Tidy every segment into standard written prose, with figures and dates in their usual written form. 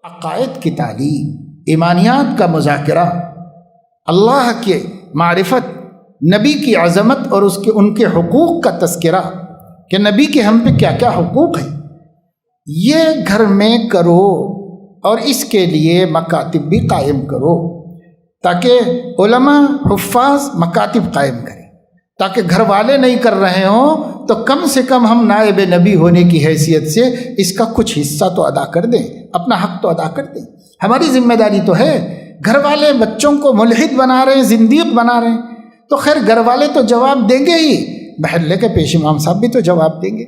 عقائد کی تعلیم، ایمانیات کا مذاکرہ، اللہ کے معرفت، نبی کی عظمت اور ان کے حقوق کا تذکرہ کہ نبی کے ہم پہ کیا کیا حقوق ہیں، یہ گھر میں کرو اور اس کے لیے مکاتب بھی قائم کرو تاکہ علماء حفاظ مکاتب قائم کریں، تاکہ گھر والے نہیں کر رہے ہوں تو کم سے کم ہم نائب نبی ہونے کی حیثیت سے اس کا کچھ حصہ تو ادا کر دیں، اپنا حق تو ادا کر دیں۔ ہماری ذمہ داری تو ہے۔ گھر والے بچوں کو ملحد بنا رہے ہیں، زندیق بنا رہے ہیں، تو خیر گھر والے تو جواب دیں گے ہی، محلے کے پیش امام صاحب بھی تو جواب دیں گے۔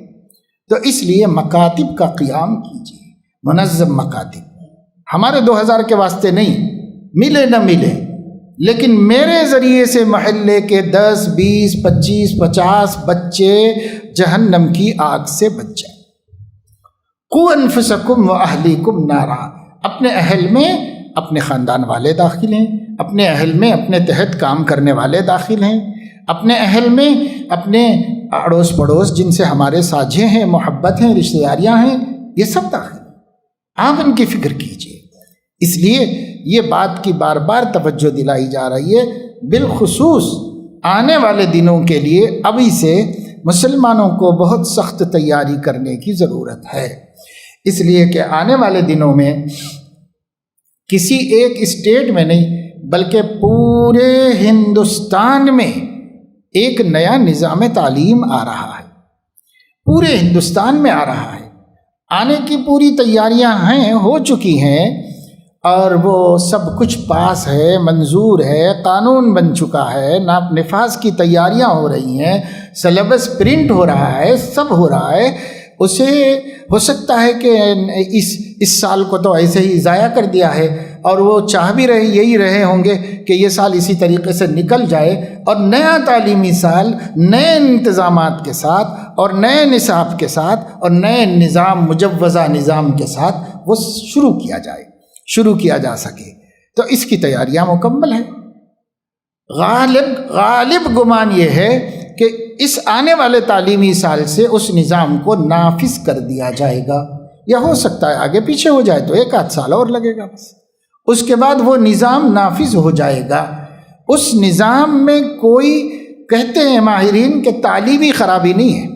تو اس لیے مکاتب کا قیام کیجیے، منظم مکاتب۔ ہمارے 2000 کے واسطے نہیں، ملے نہ ملے، لیکن میرے ذریعے سے محلے کے 10 20 25 50 بچے جہنم کی آگ سے بچ جائیں۔ قوا انفسکم واہلیکم نارا، اپنے اہل میں اپنے خاندان والے داخل ہیں، اپنے اہل میں اپنے تحت کام کرنے والے داخل ہیں، اپنے اہل میں اپنے اڑوس پڑوس جن سے ہمارے ساجھے ہیں، محبت ہیں، رشتہ داریاں ہیں، یہ سب داخل ہیں۔ آپ ان کی فکر کیجیے۔ اس لیے یہ بات کی بار بار توجہ دلائی جا رہی ہے، بالخصوص آنے والے دنوں کے لیے ابھی سے مسلمانوں کو بہت سخت تیاری کرنے کی ضرورت ہے، اس لیے کہ آنے والے دنوں میں کسی ایک اسٹیٹ میں نہیں بلکہ پورے ہندوستان میں ایک نیا نظام تعلیم آ رہا ہے، پورے ہندوستان میں آ رہا ہے۔ آنے کی پوری تیاریاں ہیں، ہو چکی ہیں، اور وہ سب کچھ پاس ہے، منظور ہے، قانون بن چکا ہے، نفاذ کی تیاریاں ہو رہی ہیں، سلیبس پرنٹ ہو رہا ہے، سب ہو رہا ہے۔ اسے ہو سکتا ہے کہ اس سال کو تو ایسے ہی ضائع کر دیا ہے، اور وہ چاہ بھی یہی رہے ہوں گے کہ یہ سال اسی طریقے سے نکل جائے، اور نیا تعلیمی سال نئے انتظامات کے ساتھ اور نئے نصاب کے ساتھ اور نئے نظام، مجوزہ نظام کے ساتھ وہ شروع کیا جا سکے۔ تو اس کی تیاریاں مکمل ہیں۔ غالب گمان یہ ہے کہ اس آنے والے تعلیمی سال سے اس نظام کو نافذ کر دیا جائے گا، یا ہو سکتا ہے آگے پیچھے ہو جائے تو 1 آدھ سال اور لگے گا، بس اس کے بعد وہ نظام نافذ ہو جائے گا۔ اس نظام میں کوئی، کہتے ہیں ماہرین کہ تعلیمی خرابی نہیں ہے،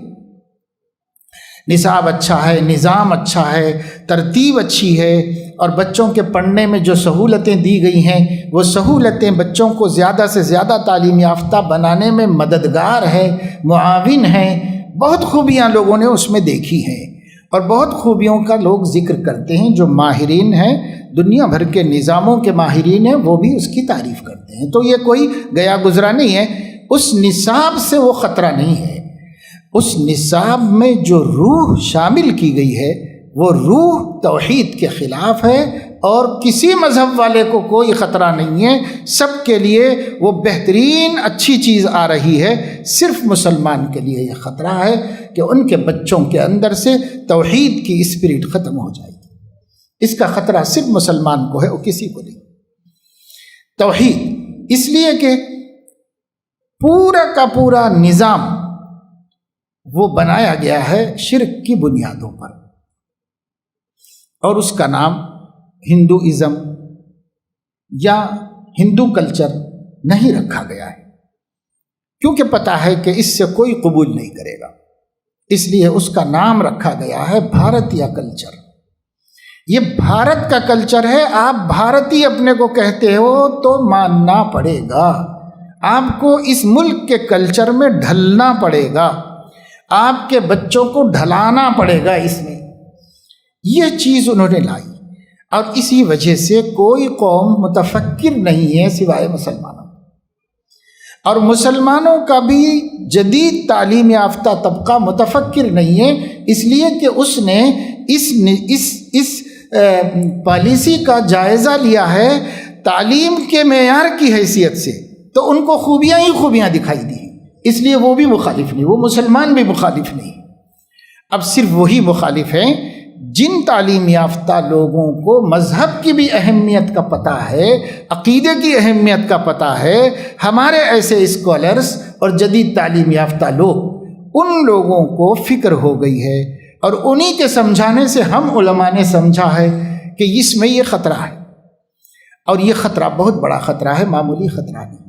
نصاب اچھا ہے، نظام اچھا ہے، ترتیب اچھی ہے، اور بچوں کے پڑھنے میں جو سہولتیں دی گئی ہیں وہ سہولتیں بچوں کو زیادہ سے زیادہ تعلیم یافتہ بنانے میں مددگار ہے، معاون ہیں۔ بہت خوبیاں لوگوں نے اس میں دیکھی ہیں، اور بہت خوبیوں کا لوگ ذکر کرتے ہیں۔ جو ماہرین ہیں، دنیا بھر کے نظاموں کے ماہرین ہیں، وہ بھی اس کی تعریف کرتے ہیں۔ تو یہ کوئی گیا گزرا نہیں ہے، اس نصاب سے وہ خطرہ نہیں ہے۔ اس نصاب میں جو روح شامل کی گئی ہے وہ روح توحید کے خلاف ہے، اور کسی مذہب والے کو کوئی خطرہ نہیں ہے، سب کے لیے وہ بہترین اچھی چیز آ رہی ہے۔ صرف مسلمان کے لیے یہ خطرہ ہے کہ ان کے بچوں کے اندر سے توحید کی اسپرٹ ختم ہو جائے گی۔ اس کا خطرہ صرف مسلمان کو ہے، وہ کسی کو نہیں۔ توحید، اس لیے کہ پورا کا پورا نظام وہ بنایا گیا ہے شرک کی بنیادوں پر، اور اس کا نام ہندوازم یا ہندو کلچر نہیں رکھا گیا ہے، کیونکہ پتہ ہے کہ اس سے کوئی قبول نہیں کرے گا، اس لیے اس کا نام رکھا گیا ہے بھارتیہ کلچر۔ یہ بھارت کا کلچر ہے، آپ بھارتی اپنے کو کہتے ہو تو ماننا پڑے گا، آپ کو اس ملک کے کلچر میں ڈھلنا پڑے گا، آپ کے بچوں کو ڈھلانا پڑے گا اس میں۔ یہ چیز انہوں نے لائی، اور اسی وجہ سے کوئی قوم متفکر نہیں ہے سوائے مسلمانوں، اور مسلمانوں کا بھی جدید تعلیم یافتہ طبقہ متفکر نہیں ہے، اس لیے کہ اس نے اس پالیسی کا جائزہ لیا ہے تعلیم کے معیار کی حیثیت سے، تو ان کو خوبیاں ہی خوبیاں دکھائی دی، اس لیے وہ بھی مخالف نہیں، وہ مسلمان بھی مخالف نہیں۔ اب صرف وہی مخالف ہیں جن تعلیم یافتہ لوگوں کو مذہب کی بھی اہمیت کا پتہ ہے، عقیدے کی اہمیت کا پتہ ہے۔ ہمارے ایسے اسکالرس اور جدید تعلیم یافتہ لوگ، ان لوگوں کو فکر ہو گئی ہے، اور انہی کے سمجھانے سے ہم علماء نے سمجھا ہے کہ اس میں یہ خطرہ ہے، اور یہ خطرہ بہت بڑا خطرہ ہے، معمولی خطرہ نہیں۔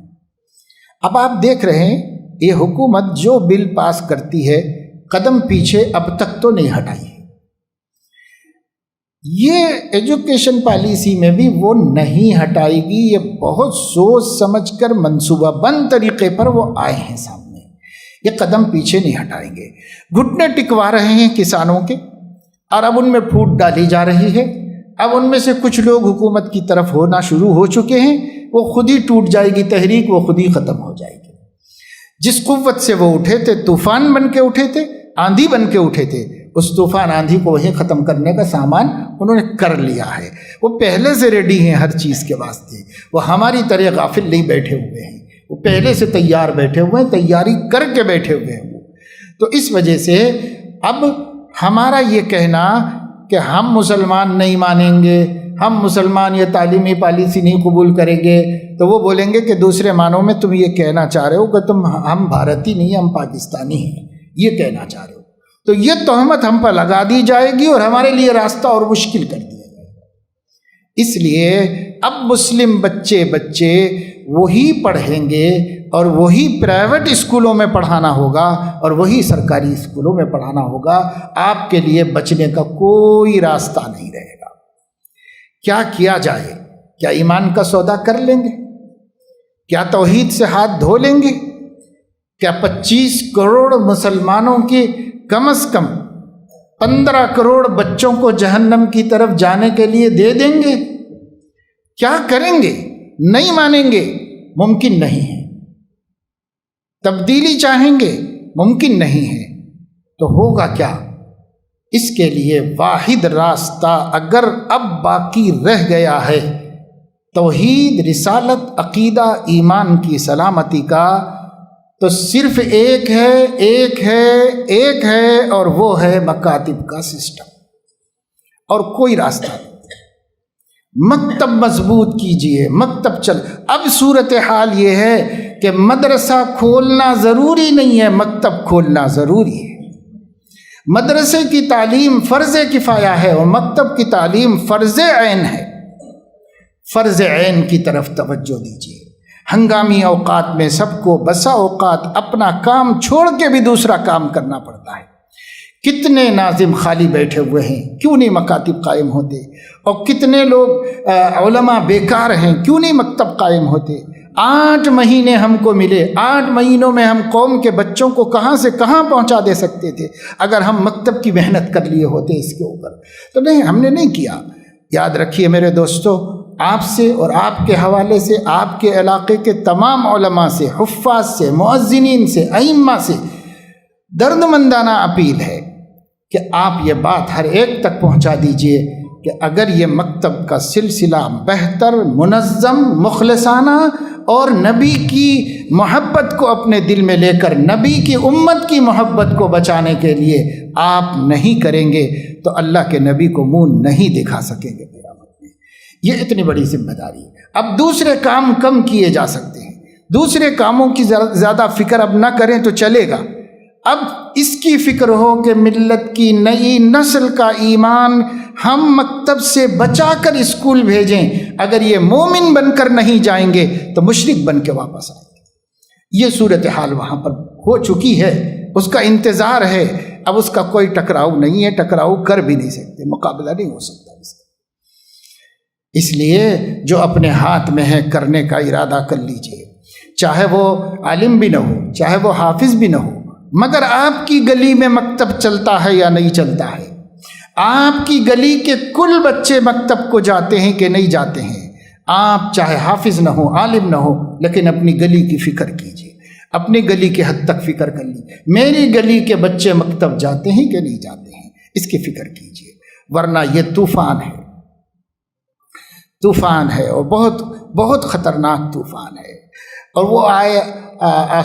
اب آپ دیکھ رہے ہیں یہ حکومت جو بل پاس کرتی ہے قدم پیچھے اب تک تو نہیں ہٹائی ہے۔ یہ ایجوکیشن پالیسی میں بھی وہ نہیں ہٹائے گی، یہ بہت سوچ سمجھ کر منصوبہ بند طریقے پر وہ آئے ہیں سامنے، یہ قدم پیچھے نہیں ہٹائیں گے۔ گھٹنے ٹکوا رہے ہیں کسانوں کے، اور اب ان میں پھوٹ ڈالی جا رہی ہے۔ اب ان میں سے کچھ لوگ حکومت کی طرف ہونا شروع ہو چکے ہیں، وہ خود ہی ٹوٹ جائے گی تحریک، وہ خود ہی ختم ہو جائے گی۔ جس قوت سے وہ اٹھے تھے، طوفان بن کے اٹھے تھے، آندھی بن کے اٹھے تھے، اس طوفان آندھی کو وہیں ختم کرنے کا سامان انہوں نے کر لیا ہے۔ وہ پہلے سے ریڈی ہیں ہر چیز کے واسطے، وہ ہماری طرح غافل نہیں بیٹھے ہوئے ہیں، وہ پہلے سے تیار بیٹھے ہوئے ہیں، تیاری کر کے بیٹھے ہوئے ہیں وہ۔ تو اس وجہ سے اب ہمارا یہ کہنا کہ ہم مسلمان نہیں مانیں گے، ہم مسلمان یہ تعلیمی پالیسی نہیں قبول کریں گے، تو وہ بولیں گے کہ دوسرے معنوں میں تم یہ کہنا چاہ رہے ہو کہ ہم بھارتی نہیں، ہم پاکستانی ہیں، یہ کہنا چاہ رہے ہو۔ تو یہ تہمت ہم پر لگا دی جائے گی اور ہمارے لیے راستہ اور مشکل کر دیا جائے گا۔ اس لیے اب مسلم بچے وہی پڑھیں گے، اور وہی پرائیویٹ اسکولوں میں پڑھانا ہوگا اور وہی سرکاری اسکولوں میں پڑھانا ہوگا۔ آپ کے لیے بچنے کا کوئی راستہ نہیں رہے گا۔ کیا کیا جائے؟ کیا ایمان کا سودا کر لیں گے؟ کیا توحید سے ہاتھ دھو لیں گے؟ کیا 25 کروڑ مسلمانوں کی کم از کم 15 کروڑ بچوں کو جہنم کی طرف جانے کے لیے دے دیں گے؟ کیا کریں گے؟ نہیں مانیں گے، ممکن نہیں ہے۔ تبدیلی چاہیں گے، ممکن نہیں ہے۔ تو ہوگا کیا؟ اس کے لیے واحد راستہ اگر اب باقی رہ گیا ہے توحید، رسالت، عقیدہ، ایمان کی سلامتی کا، تو صرف ایک ہے اور وہ ہے مکاتب کا سسٹم، اور کوئی راستہ نہیں۔ مکتب مضبوط کیجئے، مکتب چل۔ اب صورتحال یہ ہے کہ مدرسہ کھولنا ضروری نہیں ہے، مکتب کھولنا ضروری ہے۔ مدرسے کی تعلیم فرض کفایہ ہے اور مکتب کی تعلیم فرض عین ہے۔ فرض عین کی طرف توجہ دیجیے۔ ہنگامی اوقات میں سب کو بسا اوقات اپنا کام چھوڑ کے بھی دوسرا کام کرنا پڑتا ہے۔ کتنے ناظم خالی بیٹھے ہوئے ہیں، کیوں نہیں مکاتب قائم ہوتے؟ اور کتنے لوگ علماء بیکار ہیں، کیوں نہیں مکتب قائم ہوتے؟ 8 مہینے ہم کو ملے، 8 مہینوں میں ہم قوم کے بچوں کو کہاں سے کہاں پہنچا دے سکتے تھے اگر ہم مکتب کی محنت کر لیے ہوتے اس کے اوپر۔ تو نہیں، ہم نے نہیں کیا۔ یاد رکھیے میرے دوستو، آپ سے اور آپ کے حوالے سے، آپ کے علاقے کے تمام علماء سے، حفاظ سے، مؤذنین سے، ائمہ سے درد مندانہ اپیل ہے کہ آپ یہ بات ہر ایک تک پہنچا دیجئے کہ اگر یہ مکتب کا سلسلہ بہتر، منظم، مخلصانہ اور نبی کی محبت کو اپنے دل میں لے کر نبی کی امت کی محبت کو بچانے کے لیے آپ نہیں کریں گے تو اللہ کے نبی کو منہ نہیں دکھا سکیں گے قیامت میں۔ یہ اتنی بڑی ذمہ داری ہے۔ اب دوسرے کام کم کیے جا سکتے ہیں، دوسرے کاموں کی زیادہ فکر اب نہ کریں تو چلے گا۔ اب اس کی فکر ہو کہ ملت کی نئی نسل کا ایمان ہم مکتب سے بچا کر اسکول بھیجیں۔ اگر یہ مومن بن کر نہیں جائیں گے تو مشرک بن کے واپس آئیں گے۔ یہ صورتحال وہاں پر ہو چکی ہے، اس کا انتظار ہے۔ اب اس کا کوئی ٹکراؤ نہیں ہے، ٹکراؤ کر بھی نہیں سکتے، مقابلہ نہیں ہو سکتا اس کا۔ اس لیے جو اپنے ہاتھ میں ہے کرنے کا ارادہ کر لیجئے، چاہے وہ عالم بھی نہ ہو، چاہے وہ حافظ بھی نہ ہو، مگر آپ کی گلی میں مکتب چلتا ہے یا نہیں چلتا ہے؟ آپ کی گلی کے کل بچے مکتب کو جاتے ہیں کہ نہیں جاتے ہیں؟ آپ چاہے حافظ نہ ہو، عالم نہ ہو، لیکن اپنی گلی کی فکر کیجیے، اپنی گلی کے حد تک فکر کر لیجیے، میری گلی کے بچے مکتب جاتے ہیں کہ نہیں جاتے ہیں، اس کی فکر کیجیے۔ ورنہ یہ طوفان ہے، طوفان ہے، اور بہت بہت خطرناک طوفان ہے۔ اور وہ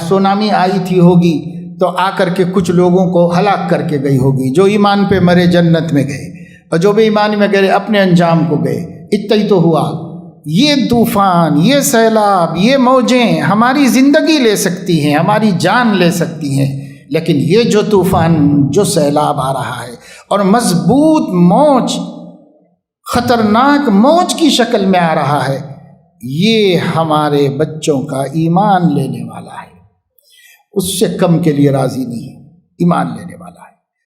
سونامی آئی تھی ہوگی تو آ کر کے کچھ لوگوں کو ہلاک کر کے گئی ہوگی، جو ایمان پہ مرے جنت میں گئے، اور جو بے ایمان میں گئے اپنے انجام کو گئے۔ اتنا ہی تو ہوا۔ یہ طوفان، یہ سیلاب، یہ موجیں ہماری زندگی لے سکتی ہیں، ہماری جان لے سکتی ہیں، لیکن یہ جو طوفان، جو سیلاب آ رہا ہے اور مضبوط موج خطرناک موج کی شکل میں آ رہا ہے، یہ ہمارے بچوں کا ایمان لینے والا ہے، اس سے کم کے لیے راضی نہیں ہے، ایمان لینے والا ہے۔